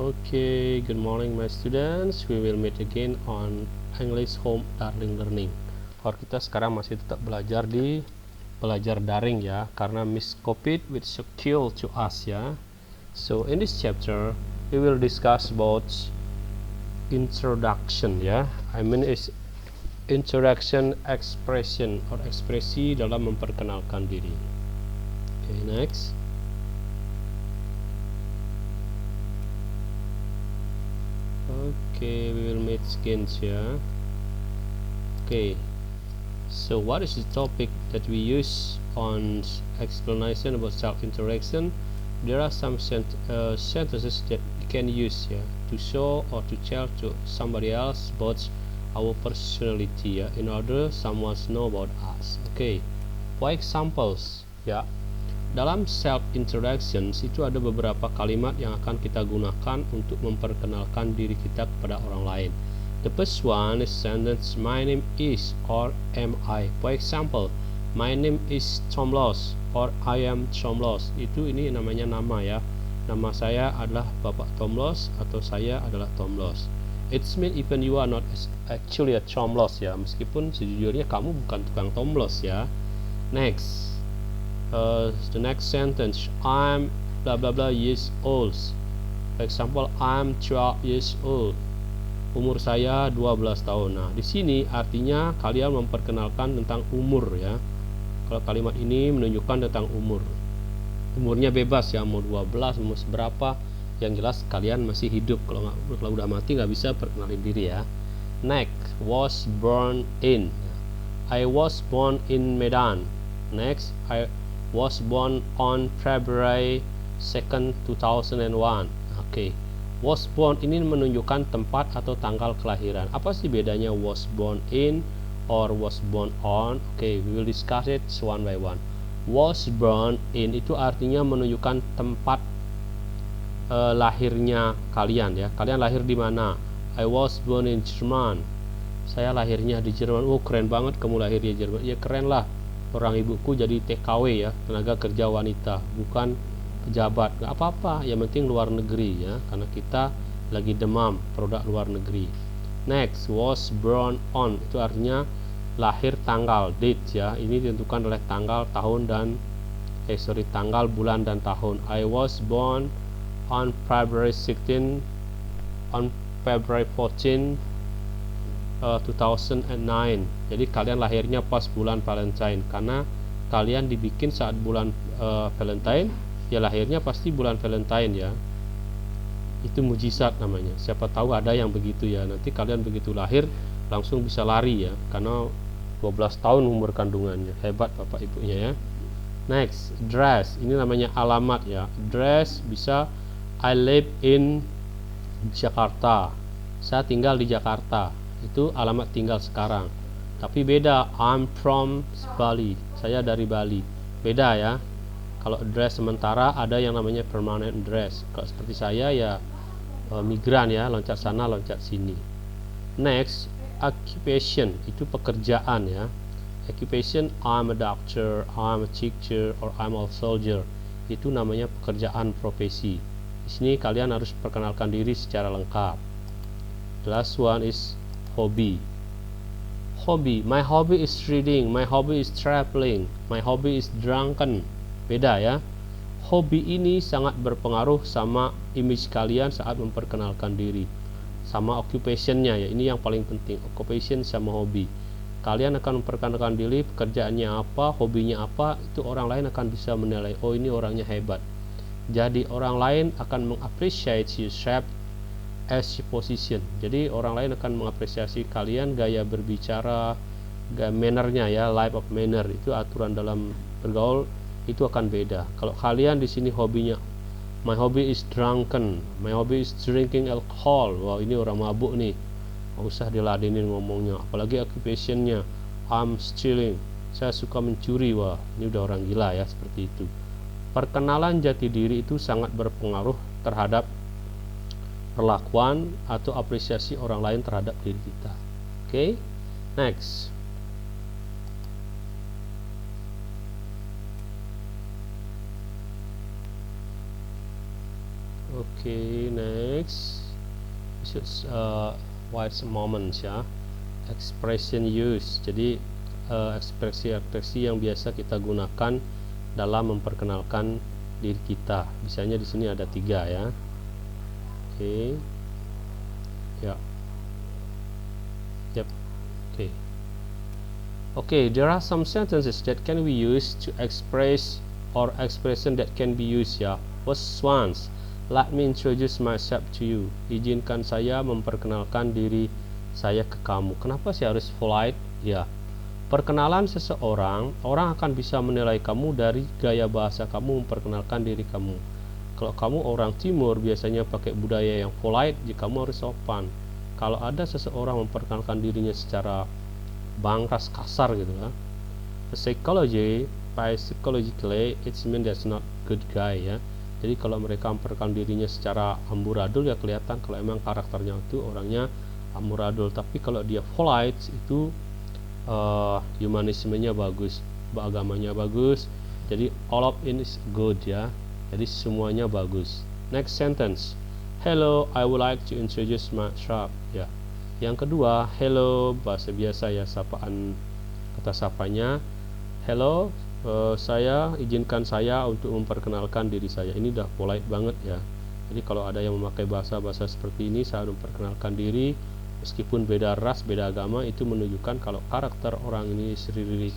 Okay, good morning my students. We will meet again on English Home Darling Learning. Kita sekarang masih tetap belajar di belajar daring ya, karena Miss COVID with secure to us ya. So in this chapter we will discuss about introduction ya. I mean is introduction expression or ekspresi dalam memperkenalkan diri. Okay, next. Okay, we will meet again here. Okay, so what is the topic that we use on explanation about self-introduction? There are some sentences that we can use here to show or to tell to somebody else about our personality in order someone know about us. Okay, for examples ya. Dalam self-introduction itu ada beberapa kalimat yang akan kita gunakan untuk memperkenalkan diri kita kepada orang lain. The first one is sentence my name is or am I. For example, my name is Tom Loss or I am Tom Loss. Ini namanya nama ya. Nama saya adalah Bapak Tom Loss atau saya adalah Tom Loss. It's mean even you are not actually a Tom Loss ya. Meskipun sejujurnya kamu bukan tukang Tom Loss ya. Next. The next sentence, I'm blah blah blah years old. For example, I'm 12 years old. Umur saya 12 tahun. Nah, di sini artinya kalian memperkenalkan tentang umur ya. Kalau kalimat ini menunjukkan tentang umur. Umurnya bebas ya, mau 12, mau seberapa. Yang jelas kalian masih hidup. Kalau udah mati nggak bisa perkenalin diri ya. Next, was born in. I was born in Medan. Next, I was born on February 2nd, 2001. Okay. Was born ini menunjukkan tempat atau tanggal kelahiran. Apa sih bedanya was born in or was born on? Okay, we will discuss it one by one. Was born in itu artinya menunjukkan tempat lahirnya kalian ya. Kalian lahir di mana? I was born in Jerman. Saya lahirnya di Jerman. Oh, keren banget kamu lahir di Jerman. Ya keren lah. Orang ibuku jadi TKW ya, tenaga kerja wanita, bukan pejabat. Gak apa-apa, yang penting luar negeri ya, karena kita lagi demam produk luar negeri. Next, was born on itu artinya lahir tanggal, date ya. Ini ditentukan oleh tanggal, tahun dan tanggal, bulan dan tahun. I was born on February 16 on February 14 2009. Jadi kalian lahirnya pas bulan Valentine, karena kalian dibikin saat bulan Valentine, ya lahirnya pasti bulan Valentine ya. Itu mujizat namanya. Siapa tahu ada yang begitu ya. Nanti kalian begitu lahir langsung bisa lari ya, karena 12 tahun umur kandungannya. Hebat bapak ibunya ya. Next, address. Ini namanya alamat ya. Address bisa I live in Jakarta. Saya tinggal di Jakarta. Itu alamat tinggal sekarang. Tapi beda, I'm from Bali. Saya dari Bali. Beda ya. Kalau address sementara ada yang namanya permanent address. Kalau seperti saya ya migran ya, loncat sana loncat sini. Next, occupation itu pekerjaan ya. Occupation, I'm a doctor, I'm a teacher, or I'm a soldier. Itu namanya pekerjaan profesi. Di sini kalian harus perkenalkan diri secara lengkap. The last one is hobby. Hobby, my hobby is reading, my hobby is traveling, my hobby is drunken. Beda ya. Hobi ini sangat berpengaruh sama image kalian saat memperkenalkan diri. Sama occupationnya ya, ini yang paling penting. Occupation sama hobi. Kalian akan memperkenalkan diri, pekerjaannya apa, hobinya apa, itu orang lain akan bisa menilai, oh ini orangnya hebat. Jadi orang lain akan mengapreciate yourself as position. Jadi orang lain akan mengapresiasi kalian gaya berbicara, gaya mannernya ya, life of manner itu aturan dalam bergaul itu akan beda. Kalau kalian di sini hobinya my hobby is drunken, my hobby is drinking alcohol. Wah, ini orang mabuk nih. Nggak usah diladenin ngomongnya. Apalagi occupationnya I'm stealing. Saya suka mencuri. Wah, ini udah orang gila ya seperti itu. Perkenalan jati diri itu sangat berpengaruh terhadap perlakuan atau apresiasi orang lain terhadap diri kita. Okay, next. Okay, next should wise moments ya. Expression use. Jadi ekspresi-ekspresi yang biasa kita gunakan dalam memperkenalkan diri kita. Misalnya di sini ada 3 ya. Oke. Ya. Yep. Okay. Okay, there are some sentences that can be used to express or expression that can be used ya. First ones, let me introduce myself to you. Izinkan saya memperkenalkan diri saya ke kamu. Kenapa sih harus polite? Ya, perkenalan seseorang, orang akan bisa menilai kamu dari gaya bahasa kamu memperkenalkan diri kamu. Kalau kamu orang timur biasanya pakai budaya yang polite, jadi kamu harus sopan. Kalau ada seseorang memperkenalkan dirinya secara bangkas kasar gitu ya. Psychologically it means that's not good guy ya. Jadi kalau mereka memperkenalkan dirinya secara amburadul ya kelihatan kalau emang karakternya itu orangnya amburadul. Tapi kalau dia polite itu humanismenya bagus, agamanya bagus. Jadi all of it is good ya. Jadi semuanya bagus. Next sentence. Hello, I would like to introduce myself ya. Yang kedua, hello, bahasa biasa ya, sapaan, kata sapanya. Hello, izinkan saya untuk memperkenalkan diri saya. Ini udah polite banget ya. Jadi kalau ada yang memakai bahasa-bahasa seperti ini, saya memperkenalkan diri, meskipun beda ras, beda agama, itu menunjukkan kalau karakter orang ini is really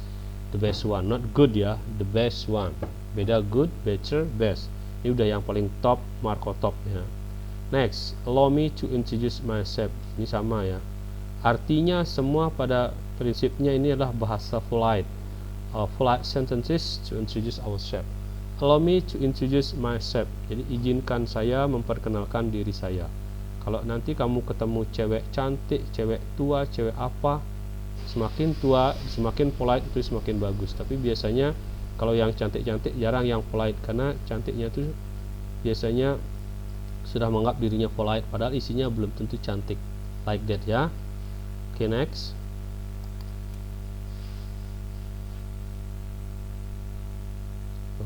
the best one, not good ya, the best one. Beda good, better, best. Ini udah yang paling top, marko top ya. Next, allow me to introduce myself. Ini sama ya. Artinya semua pada prinsipnya ini adalah bahasa polite. Polite sentences to introduce ourselves. Allow me to introduce myself. Jadi izinkan saya memperkenalkan diri saya. Kalau nanti kamu ketemu cewek cantik, cewek tua, cewek apa, semakin tua, semakin polite itu semakin bagus. Tapi biasanya kalau yang cantik-cantik jarang yang polite, karena cantiknya itu biasanya sudah menganggap dirinya polite padahal isinya belum tentu cantik, like that ya. Okay, next.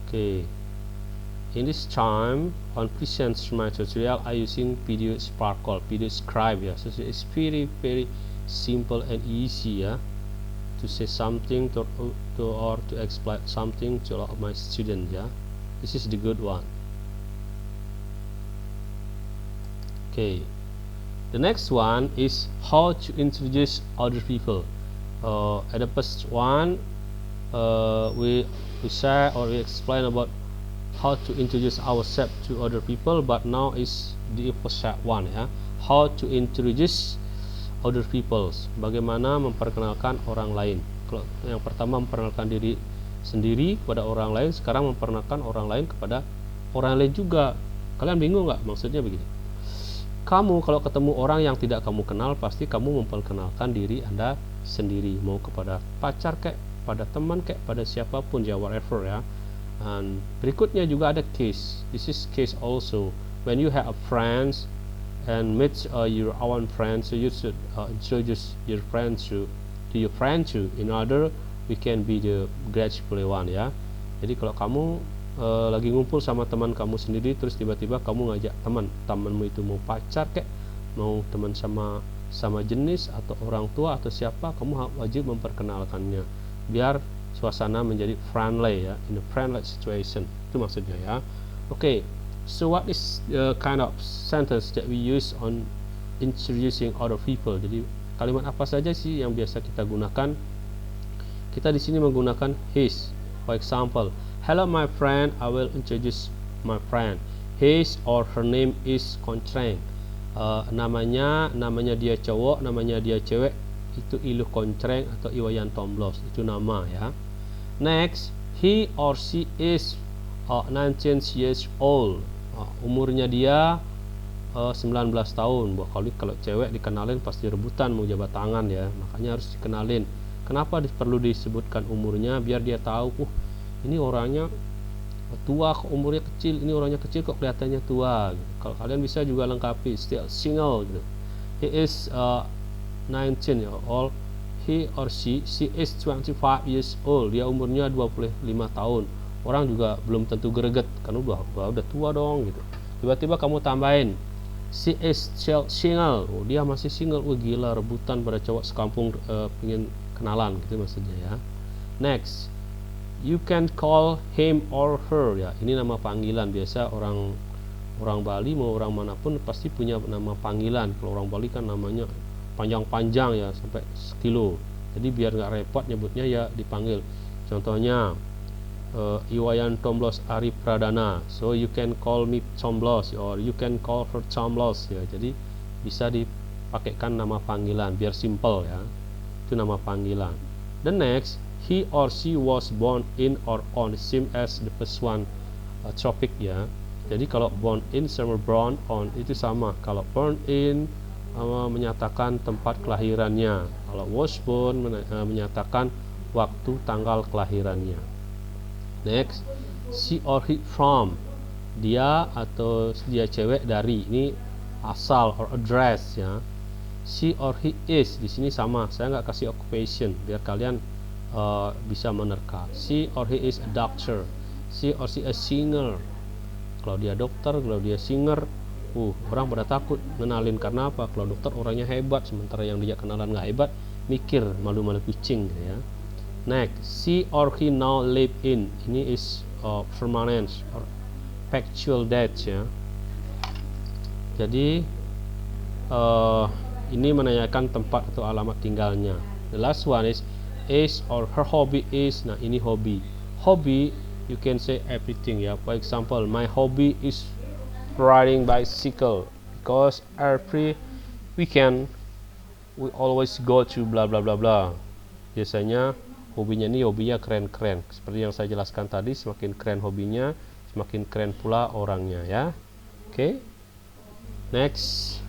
Okay, in this time on presents my tutorial I using Video Sparkle, Video Scribe ya. So it's very simple and easy ya to say something to explain something to a lot of my students ya. This is the good one. Okay, the next one is how to introduce other people. At the first one, we share or we explain about how to introduce ourselves to other people, but now is the opposite one ya. How to introduce other people. Bagaimana memperkenalkan orang lain. Kalau yang pertama memperkenalkan diri sendiri kepada orang lain, sekarang memperkenalkan orang lain kepada orang lain juga. Kalian bingung nggak? Maksudnya begini. Kamu kalau ketemu orang yang tidak kamu kenal, pasti kamu memperkenalkan diri Anda sendiri, mau kepada pacar kayak, pada teman kayak, pada siapapun ya, whatever ya. And berikutnya juga ada case. This is case also. When you have friends and meet your own friends, so you should introduce your friends to your friend too. In order we can be the graceful one ya. Jadi kalau kamu lagi ngumpul sama teman kamu sendiri, terus tiba-tiba kamu ngajak temanmu itu mau pacar kek, mau teman sama jenis atau orang tua atau siapa, kamu wajib memperkenalkannya biar suasana menjadi friendly ya, in a friendly situation, itu maksudnya ya. Okay, so what is the kind of sentence that we use on introducing other people? Jadi kalimat apa saja sih yang biasa kita gunakan? Kita di sini menggunakan his. For example, hello my friend, I will introduce my friend. His or her name is Kontreng. Namanya dia cowok, namanya dia cewek, itu Iluh Kontreng atau Iwayan Tomblos, itu nama ya. Next, he or she is 19 years old. Umurnya dia 19 tahun. Kalau cewek dikenalin pasti rebutan mau jabat tangan ya, makanya harus dikenalin. Kenapa perlu disebutkan umurnya? Biar dia tahu, ini orangnya tua kok umurnya kecil, ini orangnya kecil kok kelihatannya tua gitu. Kalau kalian bisa juga lengkapi still single gitu. He is 19 years old. He or she is 25 years old. Dia umurnya 25 tahun. Orang juga belum tentu greget karena udah tua dong gitu. Tiba-tiba kamu tambahin she is still single. Oh, dia masih single. Oh, gila, rebutan pada cowok sekampung pengen kenalan gitu maksudnya ya. Next, you can call him or her ya. Ini nama panggilan. Biasa orang Bali mau orang manapun pasti punya nama panggilan. Kalau orang Bali kan namanya panjang-panjang ya, sampai sekilo. Jadi biar nggak repot nyebutnya ya dipanggil. Contohnya Iwayan Tomblos Ari Pradana, so you can call me Tomblos or you can call her Tomblos ya. Jadi bisa dipakaikan nama panggilan biar simple ya. Itu nama panggilan. The next, he or she was born in or on, same as the first one, topik ya. Jadi kalau born in sama born on itu sama. Kalau born in menyatakan tempat kelahirannya, kalau was born menyatakan waktu tanggal kelahirannya. Next, she or he from, dia atau dia cewek dari, ini asal or address ya. She or he is, di sini sama, saya nggak kasih occupation biar kalian bisa menerka. She or he is a doctor, she or she a singer. Kalau dia dokter, kalau dia singer, orang pada takut ngenalin. Karena apa? Kalau dokter orangnya hebat, sementara yang dia kenalan nggak hebat, mikir malu-malu kucing gitu ya. Next, she or he now live in, ini is permanent or factual date ya. Jadi ini menanyakan tempat atau alamat tinggalnya. The last one is or her hobby is. Nah, ini hobi. Hobby you can say everything ya. For example, my hobby is riding bicycle because every weekend we always go to bla bla bla bla. Biasanya hobinya keren-keren. Seperti yang saya jelaskan tadi, semakin keren hobinya, semakin keren pula orangnya ya. Oke. Next.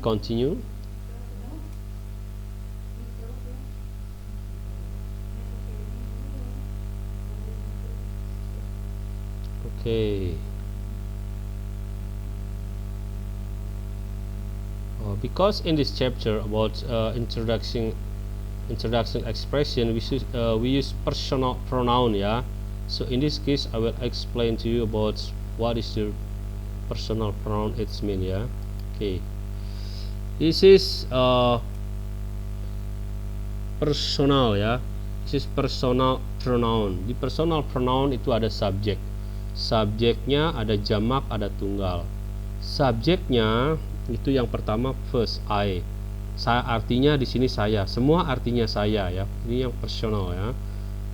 Continue. Okay. Because in this chapter about introduction expression, we use personal pronoun ya. So in this case I will explain to you about what is the personal pronoun it's mean ya. Okay. This is personal ya. This is personal pronoun. Di personal pronoun itu ada subjek. Subjeknya ada jamak, ada tunggal. Subjeknya itu yang pertama first I. Saya artinya di sini saya. Semua artinya saya ya. Ini yang personal ya.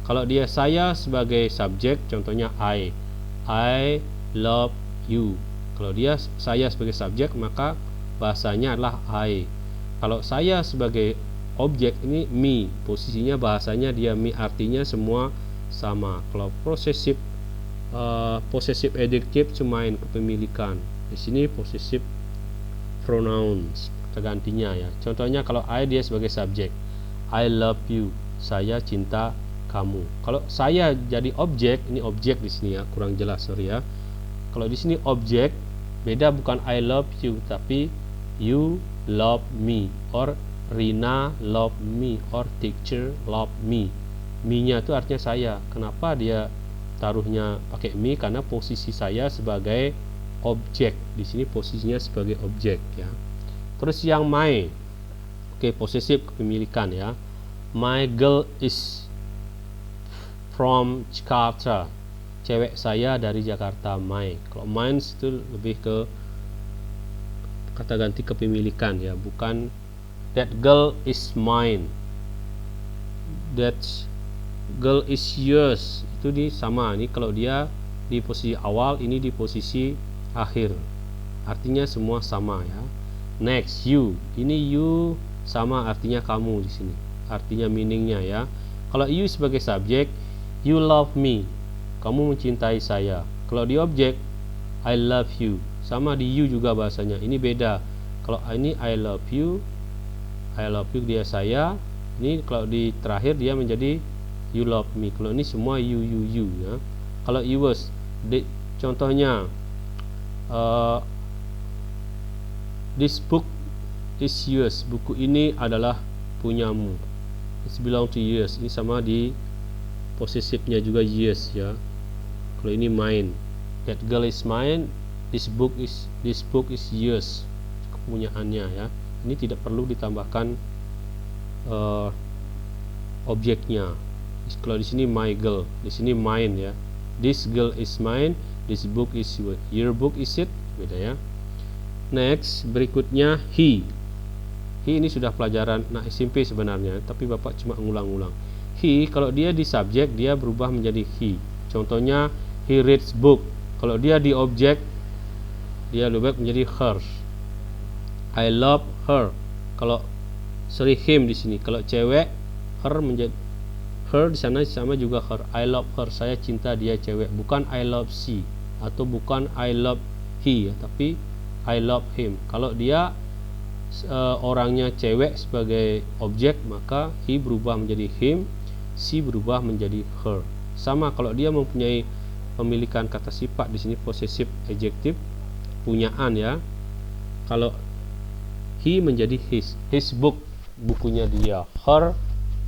Kalau dia saya sebagai subjek, contohnya I love you. Kalau dia saya sebagai subjek, maka bahasanya adalah I. Kalau saya sebagai objek, ini me. Posisinya bahasanya dia me, artinya semua sama. Kalau possessive adjective cumain kepemilikan. Di sini possessive pronouns tergantinya ya. Contohnya kalau I dia sebagai subjek, I love you, saya cinta kamu. Kalau saya jadi objek, ini objek di sini ya, kurang jelas sorry ya. Kalau di sini objek beda, bukan I love you tapi you love me, or Rina love me, or teacher love me. Me-nya itu artinya saya. Kenapa dia taruhnya pakai me? Karena posisi saya sebagai objek. Di sini posisinya sebagai objek ya. Terus yang my, oke, posesif kepemilikan ya. My girl is from Jakarta. Cewek saya dari Jakarta, my. Kalau mine itu lebih ke kata ganti kepemilikan ya, bukan that girl is mine, that girl is yours. Itu sama. Ini kalau dia di posisi awal, ini di posisi akhir. Artinya semua sama ya. Next, you. Ini you sama artinya kamu di sini. Artinya meaningnya ya. Kalau you sebagai subjek, you love me. Kamu mencintai saya. Kalau di objek, I love you. Sama di you juga bahasanya. Ini beda. Kalau ini I love you dia saya. Ini kalau di terakhir dia menjadi you love me. Kalau ini semua you ya. Kalau yours, contohnya this book is yours. Buku ini adalah punyamu. It belong to yours. Ini sama di posesifnya juga yours ya. Kalau ini mine. That girl is mine. This book is yours, kepunyaannya ya. Ini tidak perlu ditambahkan objeknya. Kalau di sini my girl, di sini mine ya. This girl is mine, this book is your book is it, beda ya. Next, berikutnya he. He ini sudah pelajaran SMP sebenarnya, tapi Bapak cuma ngulang-ulang. He kalau dia di subjek dia berubah menjadi he. Contohnya he reads book. Kalau dia di objek dia berubah menjadi her. I love her. Kalau him di sini. Kalau cewek her menjadi her, di sana sama juga her. I love her, saya cinta dia cewek. Bukan I love she atau bukan I love he ya, tapi I love him. Kalau dia orangnya cewek sebagai objek, maka he berubah menjadi him, she berubah menjadi her. Sama kalau dia mempunyai pemilikan kata sifat, di sini possessive adjective, punyaan ya. Kalau he menjadi his book, bukunya dia. Her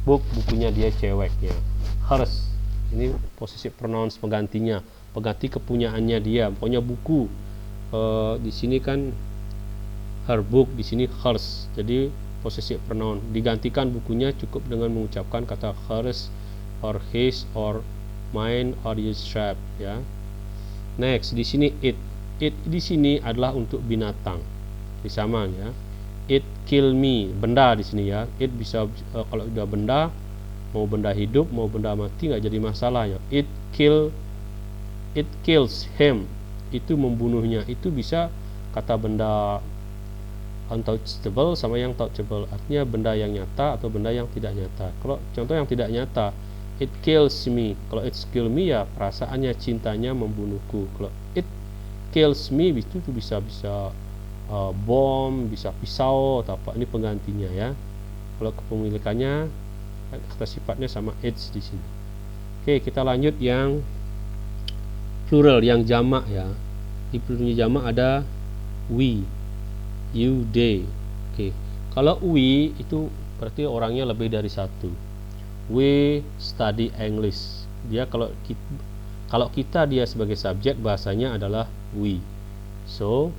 book, bukunya dia ceweknya. Hers, ini possessive pronouns penggantinya, pengganti kepunyaannya dia. Pokoknya buku. Di sini kan her book, di sini hers. Jadi possessive pronoun digantikan bukunya cukup dengan mengucapkan kata hers or his or mine or yours ya. Next, di sini it. It di sini adalah untuk binatang. Sama ya. It kill me, benda di sini ya. It bisa kalau udah benda, mau benda hidup mau benda mati nggak jadi masalah ya. It kills him, itu membunuhnya. Itu bisa kata benda untouchable sama yang touchable, artinya benda yang nyata atau benda yang tidak nyata. Kalau contoh yang tidak nyata, it kills me. Kalau it kill me ya perasaannya, cintanya membunuhku. Kalau it kills me itu bisa bom, bisa pisau atau apa, ini penggantinya ya. Kalau kepemilikannya kata sifatnya sama it's di sini. Oke, kita lanjut yang plural, yang jamak ya. Di pluralnya jamak ada we, you, they. Oke, kalau we itu berarti orangnya lebih dari satu. We study English. Dia kalau kita dia sebagai subjek, bahasanya adalah we. So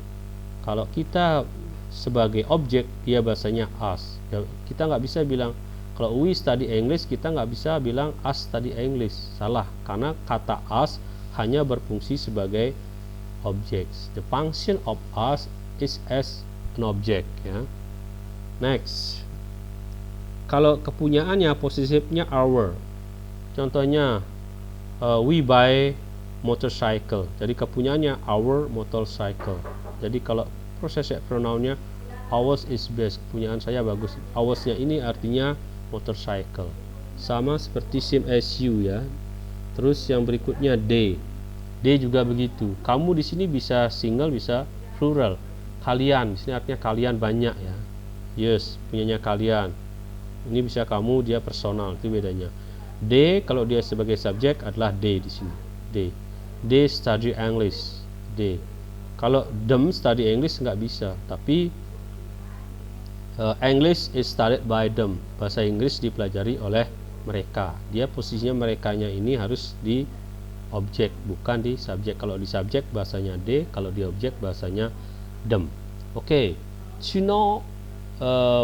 kalau kita sebagai objek, dia bahasanya us ya. Kita nggak bisa bilang kalau we study English, kita nggak bisa bilang us study English. Salah, karena kata us hanya berfungsi sebagai objek. The function of us is as an object ya. Next, kalau kepunyaannya posesifnya our. Contohnya we buy motorcycle, jadi kepunyaannya our motorcycle. Jadi kalau possessive pronounnya ours is best, kepunyaan saya bagus. Oursnya ini artinya motorcycle. Sama seperti same as you ya. Terus yang berikutnya they. They juga begitu. Kamu di sini bisa single, bisa plural. Kalian di sini artinya kalian banyak ya. Yes, punyanya kalian. Ini bisa kamu, dia personal, itu bedanya. They kalau dia sebagai subjek adalah they di sini. They study English. They. Kalau them study English nggak bisa, tapi English is studied by them. Bahasa Inggris dipelajari oleh mereka. Dia posisinya merekanya ini harus di objek, bukan di subjek. Kalau di subjek bahasanya they, kalau di objek bahasanya them. Okay, to know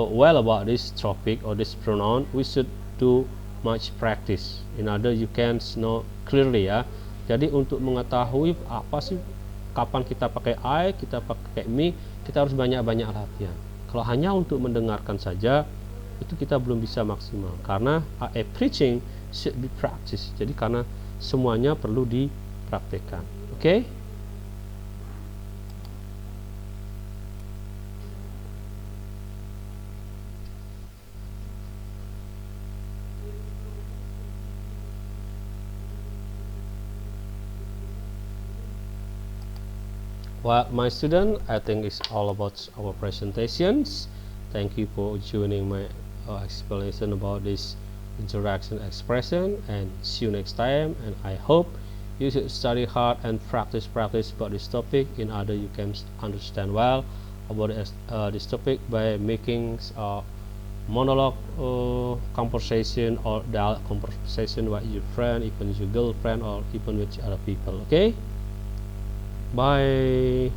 well about this topic or this pronoun, we should do much practice. In order you can know clearly ya. Jadi untuk mengetahui apa sih kapan kita pakai I, kita pakai me, kita harus banyak-banyak latihan. Kalau hanya untuk mendengarkan saja, itu kita belum bisa maksimal. Karena a preaching should be practice. Jadi karena semuanya perlu dipraktekkan. Oke? Well, my student, I think it's all about our presentations. Thank you for joining my explanation about this interaction expression, and see you next time. And I hope you should study hard and practice about this topic in order you can understand well about this topic by making monologue conversation or dialogue conversation with your friend, even your girlfriend, or even with other people. Okay. Bye.